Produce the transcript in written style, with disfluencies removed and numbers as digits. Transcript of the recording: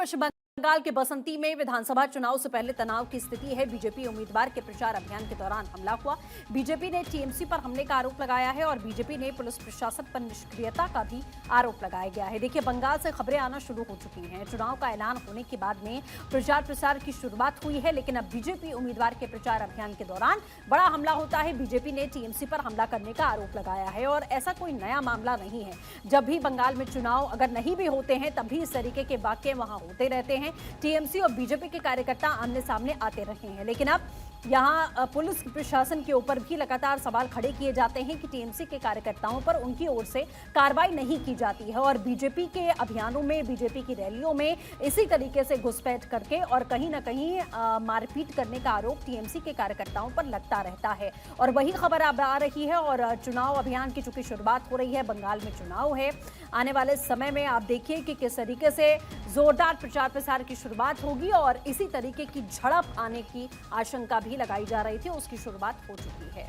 पश्चिम बंगाल के बसंती में विधानसभा चुनाव से पहले तनाव की स्थिति है। बीजेपी उम्मीदवार के प्रचार अभियान के दौरान हमला हुआ। बीजेपी ने टीएमसी पर हमले का आरोप लगाया है और बीजेपी ने पुलिस प्रशासन पर निष्क्रियता का भी आरोप लगाया गया है। देखिए, बंगाल से खबरें आना शुरू हो चुकी हैं। चुनाव का ऐलान होने के बाद में प्रचार प्रसार की शुरुआत हुई है, लेकिन अब बीजेपी उम्मीदवार के प्रचार अभियान के दौरान बड़ा हमला होता है। बीजेपी ने टीएमसी पर हमला करने का आरोप लगाया है और ऐसा कोई नया मामला नहीं है। जब भी बंगाल में चुनाव अगर नहीं भी होते हैं, तब भी इस तरीके के वाकये वहां होते रहते हैं। टीएमसी और बीजेपी के कार्यकर्ता आमने सामने आते रहे हैं, लेकिन अब यहां पुलिस प्रशासन के ऊपर भी लगातार सवाल खड़े किए जाते हैं कि टीएमसी के कार्यकर्ताओं पर उनकी ओर से कार्रवाई नहीं की जाती है और बीजेपी के अभियानों में, बीजेपी की रैलियों में इसी तरीके से घुसपैठ करके और कहीं ना कहीं मारपीट करने का आरोप टीएमसी के कार्यकर्ताओं पर लगता रहता है। और वही खबर अब आ रही है और चुनाव अभियान की चूंकि शुरुआत हो रही है, बंगाल में चुनाव है, आने वाले समय में आप देखिए कि किस तरीके से जोरदार प्रचार प्रसार की शुरुआत होगी और इसी तरीके की झड़प आने की आशंका भी लगाई जा रही थी, उसकी शुरुआत हो चुकी है।